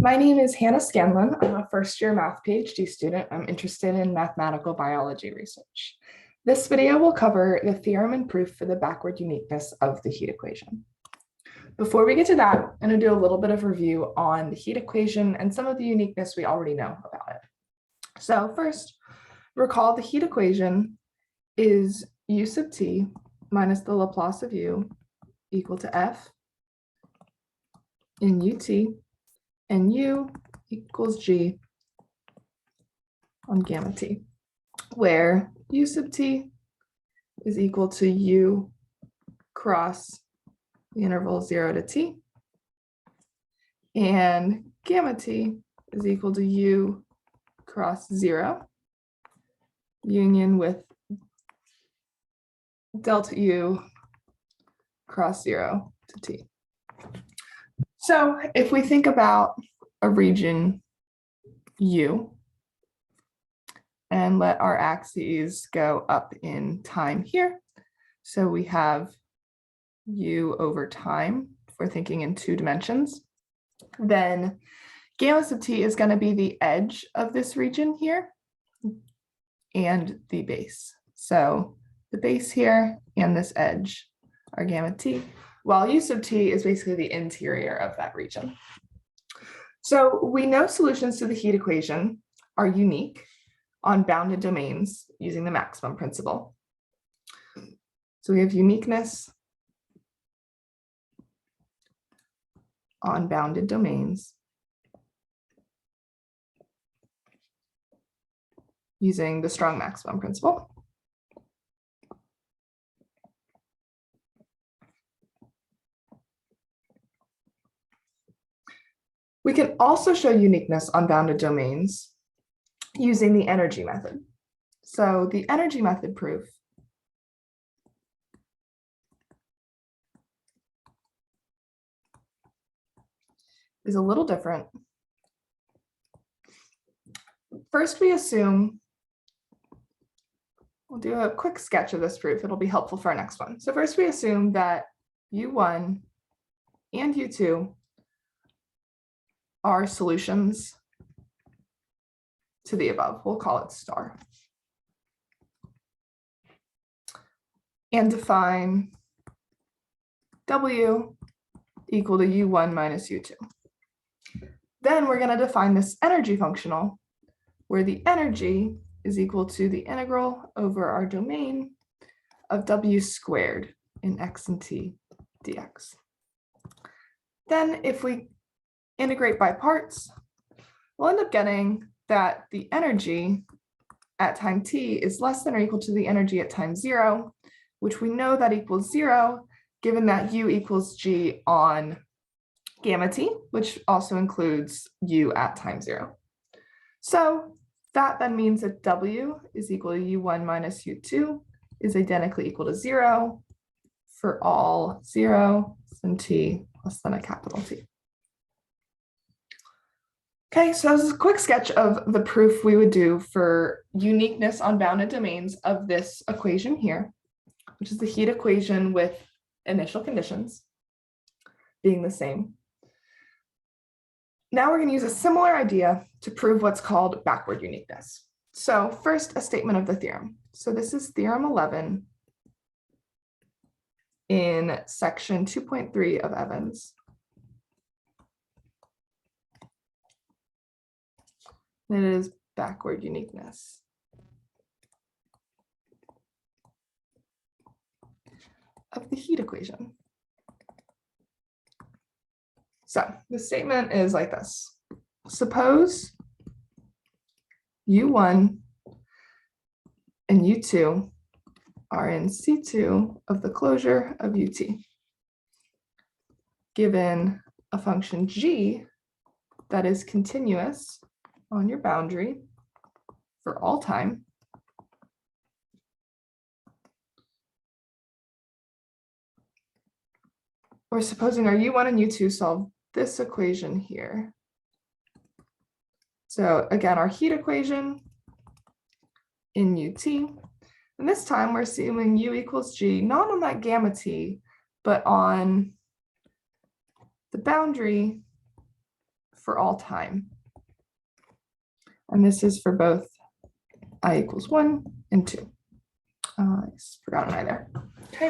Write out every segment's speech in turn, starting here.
My name is Hannah Scanlon. I'm a first-year math PhD student. I'm interested in mathematical biology research. This video will cover the theorem and proof for the backward uniqueness of the heat equation. Before we get to that, I'm going to do a little bit of review on the heat equation and some of the uniqueness we already know about it. So first, recall the heat equation is U sub t minus the Laplace of u equal to F in ut, and u equals g on gamma t, where u sub t is equal to u cross the interval 0 to t, and gamma t is equal to u cross 0 union with delta u cross 0 to t. So if we think about a region U and let our axes go up in time here, so we have U over time, if we're thinking in 2 dimensions, then gamma sub t is going to be the edge of this region here and the base. So the base here and this edge are gamma t, while u sub t is basically the interior of that region. So we know solutions to the heat equation are unique on bounded domains using the maximum principle. So we have uniqueness on bounded domains using the strong maximum principle. We can also show uniqueness on bounded domains using the energy method. So the energy method proof is a little different. First, we assume, we'll do a quick sketch of this proof. It'll be helpful for our next one. So first, we assume that U1 and U2 are solutions to the above. We'll call it star. And define W equal to U1 minus U2. Then we're going to define this energy functional, where the energy is equal to the integral over our domain of W squared in x and t dx. Then if we integrate by parts, we'll end up getting that the energy at time t is less than or equal to the energy at time 0, which we know that equals 0, given that u equals g on gamma t, which also includes u at time 0. So that then means that w is equal to u1 minus u2 is identically equal to 0 for all 0 and t less than a capital T. Okay, so this is a quick sketch of the proof we would do for uniqueness on bounded domains of this equation here, which is the heat equation with initial conditions being the same. Now we're going to use a similar idea to prove what's called backward uniqueness. So first, a statement of the theorem. So this is theorem 11 in section 2.3 of Evans. It is backward uniqueness of the heat equation. So the statement is like this. Suppose U1 and U2 are in C2 of the closure of UT, given a function g that is continuous on your boundary for all time, we're supposing our U1 and U2 solve this equation here. So again, our heat equation in UT, and this time we're assuming U equals G, not on that gamma T, but on the boundary for all time. And this is for both I equals 1 and 2. I forgot an I there. Okay.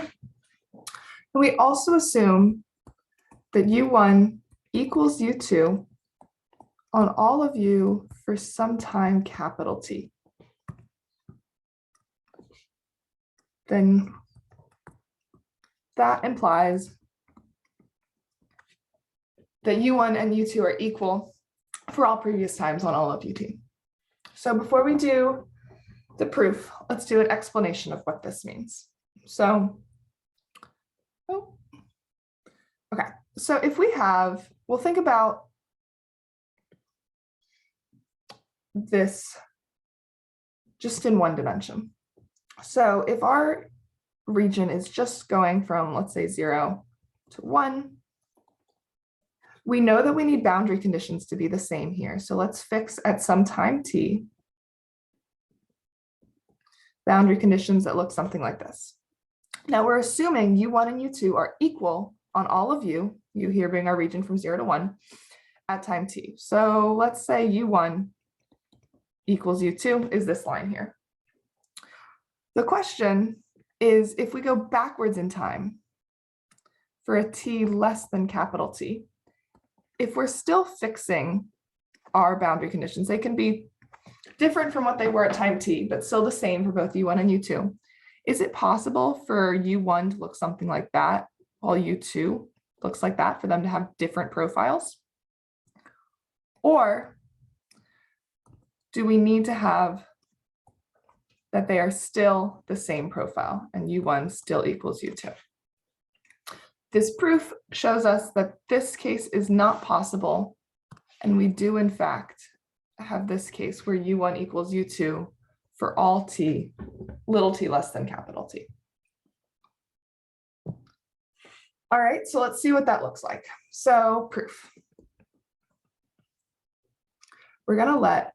And we also assume that U1 equals U2 on all of U for some time capital T. Then that implies that U1 and U2 are equal for all previous times on all of UT. So before we do the proof, let's do an explanation of what this means. So, okay. So if we have, we'll think about this just in one dimension. So if our region is just going from, let's say, 0 to 1, we know that we need boundary conditions to be the same here. So let's fix at some time t boundary conditions that look something like this. Now we're assuming U1 and U2 are equal on all of U here being our region from 0 to 1 at time t. So let's say U1 equals U2 is this line here. The question is, if we go backwards in time for a t less than capital T, if we're still fixing our boundary conditions, they can be different from what they were at time t, but still the same for both U1 and U2. Is it possible for U1 to look something like that, while U2 looks like that, for them to have different profiles? Or do we need to have that they are still the same profile and U1 still equals U2? This proof shows us that this case is not possible, and we do in fact have this case where U1 equals U2 for all t, little t less than capital T. All right, so let's see what that looks like. So proof. We're gonna let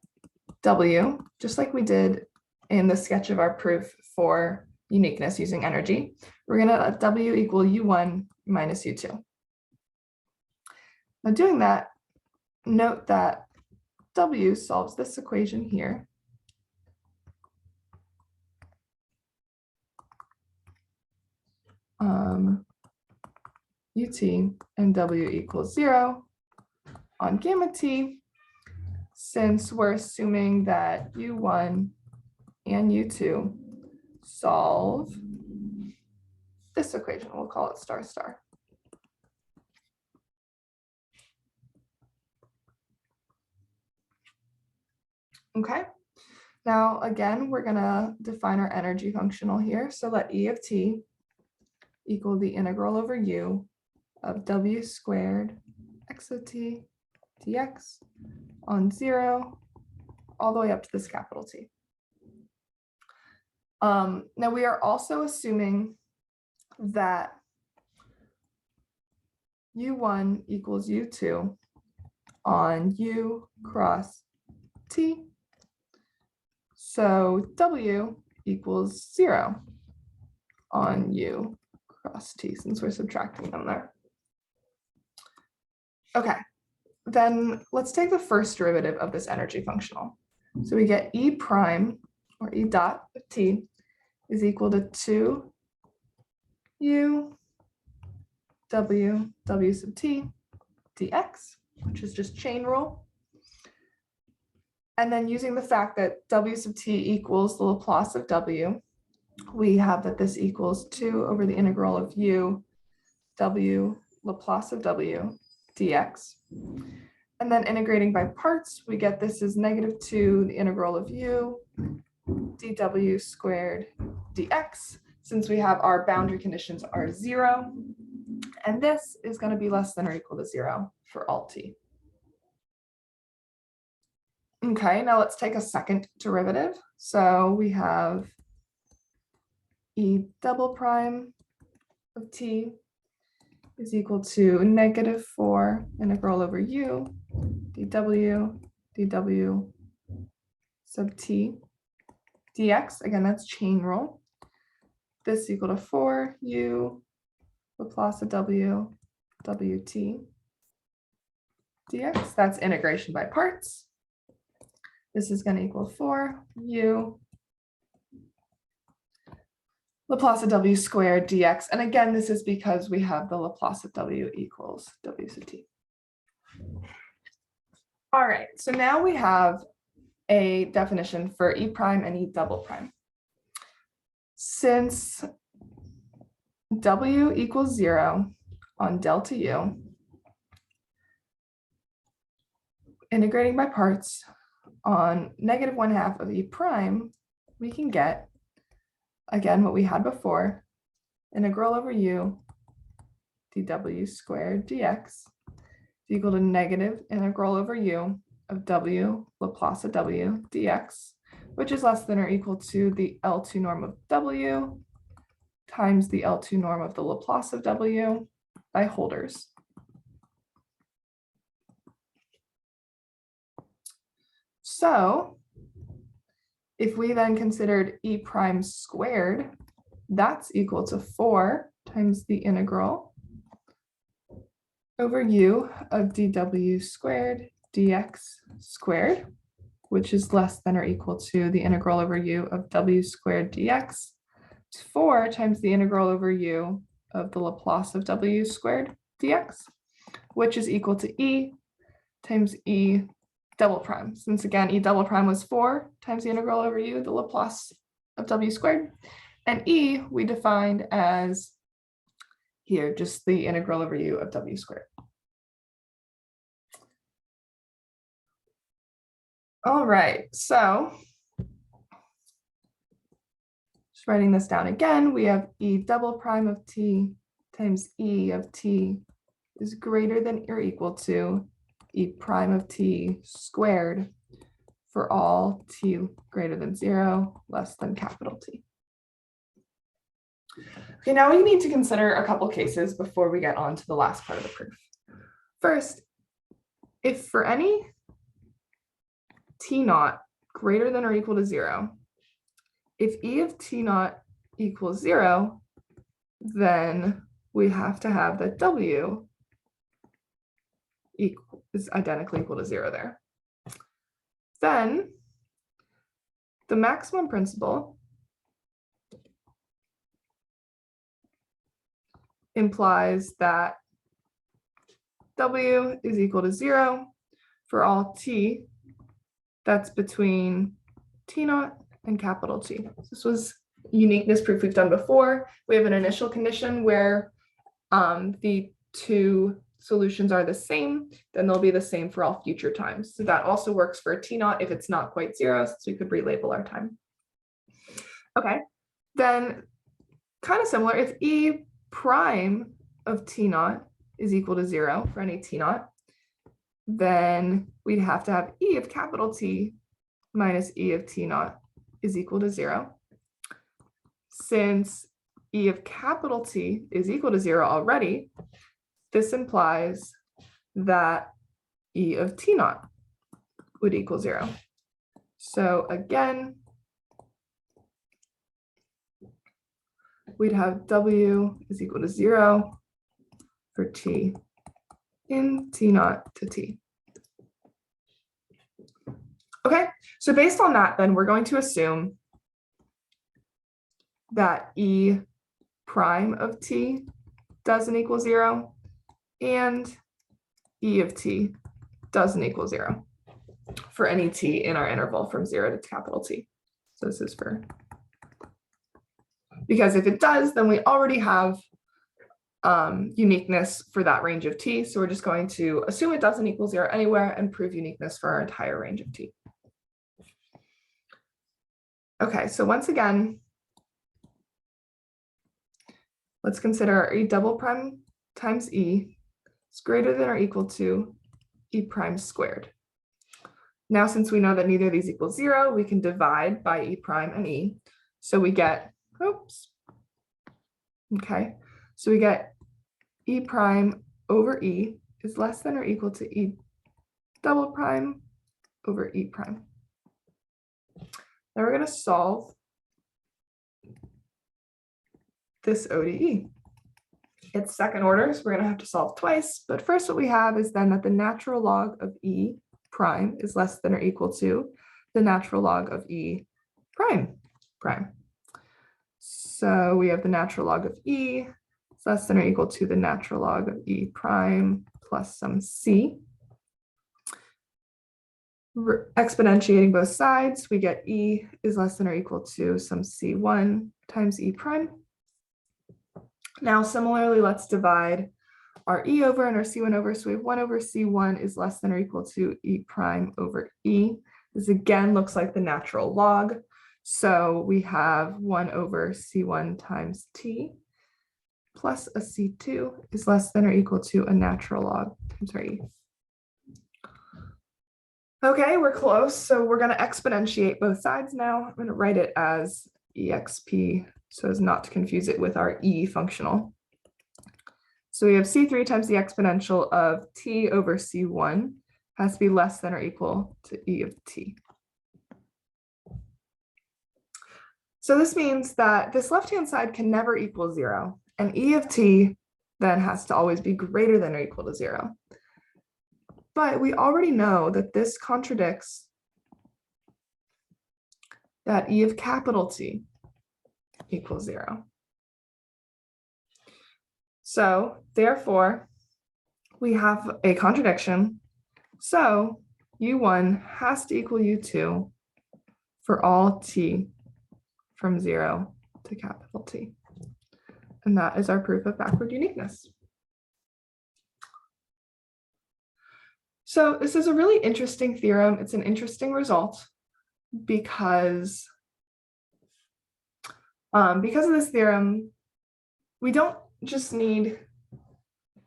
W, just like we did in the sketch of our proof for uniqueness using energy, we're gonna let W equal U1 minus U2. Now doing that, note that W solves this equation here. UT and W equals 0 on gamma T, since we're assuming that U1 and U2 solve this equation. We'll call it star star. Okay, now again, we're gonna define our energy functional here. So let E of t equal the integral over U of W squared x of t dx on 0 all the way up to this capital T. Now we are also assuming that U1 equals U2 on U cross T. So W equals 0 on U cross T, since we're subtracting them there. Okay, then let's take the first derivative of this energy functional. So we get E prime, or E dot of T, is equal to 2 U W W sub T dx, which is just chain rule. And then using the fact that W sub T equals the Laplace of W, we have that this equals 2 over the integral of U W Laplace of W dx. And then integrating by parts, we get this is -2 the integral of U dW squared dx, since we have our boundary conditions are 0. And this is going to be less than or equal to 0 for all t. Okay, now let's take a second derivative. So we have E double prime of t is equal to -4 integral over U dW sub t dx. Again, that's chain rule. This equal to 4 U Laplace of W WT dx. That's integration by parts. This is going to equal 4u Laplace of w squared dx. And again, this is because we have the Laplace of w equals w sub t. All right, so now we have a definition for e prime and e double prime. Since w equals 0 on delta u, integrating by parts on -1/2 of e prime, we can get, again, what we had before, integral over u dw squared dx is equal to negative integral over u of w Laplace of w dx, which is less than or equal to the L2 norm of w times the L2 norm of the Laplace of w by Holder's. So if we then considered e prime squared, that's equal to 4 times the integral over u of dw squared dx squared, which is less than or equal to the integral over u of w squared dx. It's 4 times the integral over u of the Laplace of w squared dx, which is equal to e times e double prime. Since again, e double prime was 4 times the integral over u, the Laplace of w squared. And e we defined as here, just the integral over u of w squared. All right, so just writing this down again, we have e double prime of t times e of t is greater than or equal to e prime of t squared for all t greater than 0, less than capital T. Okay, now we need to consider a couple cases before we get on to the last part of the proof. First, if for any t naught greater than or equal to 0, if e of t naught equals 0, then we have to have that w is identically equal to 0 there. Then the maximum principle implies that w is equal to 0 for all t that's between t naught and capital T. This was uniqueness proof we've done before. We have an initial condition where the two solutions are the same, then they'll be the same for all future times. So that also works for t naught if it's not quite 0, so we could relabel our time. Okay, then kind of similar, if e prime of t naught is equal to 0 for any t naught, then we'd have to have e of capital T minus e of t naught is equal to 0. Since e of capital T is equal to 0 already, this implies that e of t naught would equal 0. So again, we'd have w is equal to 0 for t in t naught to t. Okay, so based on that, then we're going to assume that e prime of t doesn't equal 0 and e of t doesn't equal 0 for any t in our interval from 0 to capital T. So this is for, because if it does, then we already have uniqueness for that range of t. So we're just going to assume it doesn't equal 0 anywhere and prove uniqueness for our entire range of t. Okay, so once again, let's consider our e double prime times e is greater than or equal to e prime squared. Now, since we know that neither of these equals 0, we can divide by e prime and e. So we get, oops. Okay, so we get e prime over e is less than or equal to e double prime over e prime. Now we're going to solve this ODE. It's second order, so we're going to have to solve twice. But first, what we have is then that the natural log of E prime is less than or equal to the natural log of E prime. So we have the natural log of E is less than or equal to the natural log of E prime plus some C. Exponentiating both sides, we get E is less than or equal to some C1 times E prime. Now, similarly, let's divide our E over and our C1 over. So we have 1 over C1 is less than or equal to E prime over E. This again looks like the natural log. So we have 1 over C1 times T plus a C2 is less than or equal to a natural log times our E. Okay, we're close. So we're going to exponentiate both sides now. I'm going to write it as exp so as not to confuse it with our E functional. So we have C3 times the exponential of T over C1 has to be less than or equal to E of T. So this means that this left-hand side can never equal 0, and E of T then has to always be greater than or equal to 0. But we already know that this contradicts that E of capital T equals 0. So therefore, we have a contradiction. So U1 has to equal U2 for all T from 0 to capital T. And that is our proof of backward uniqueness. So this is a really interesting theorem. It's an interesting result because of this theorem, we don't just need,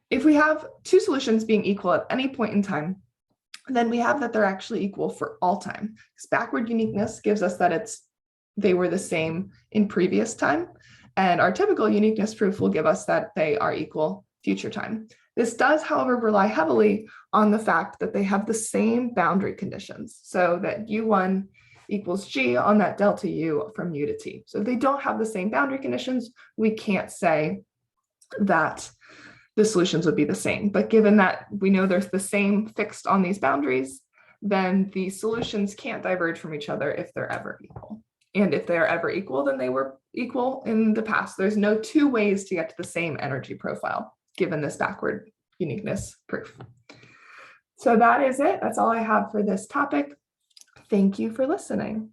if we have two solutions being equal at any point in time, then we have that they're actually equal for all time. Because backward uniqueness gives us that they were the same in previous time, and our typical uniqueness proof will give us that they are equal future time. This does, however, rely heavily on the fact that they have the same boundary conditions, so that U1 equals G on that delta U from U to T. So if they don't have the same boundary conditions, we can't say that the solutions would be the same. But given that we know there's the same fixed on these boundaries, then the solutions can't diverge from each other if they're ever equal. And if they are ever equal, then they were equal in the past. There's no two ways to get to the same energy profile, given this backward uniqueness proof. So that is it. That's all I have for this topic. Thank you for listening.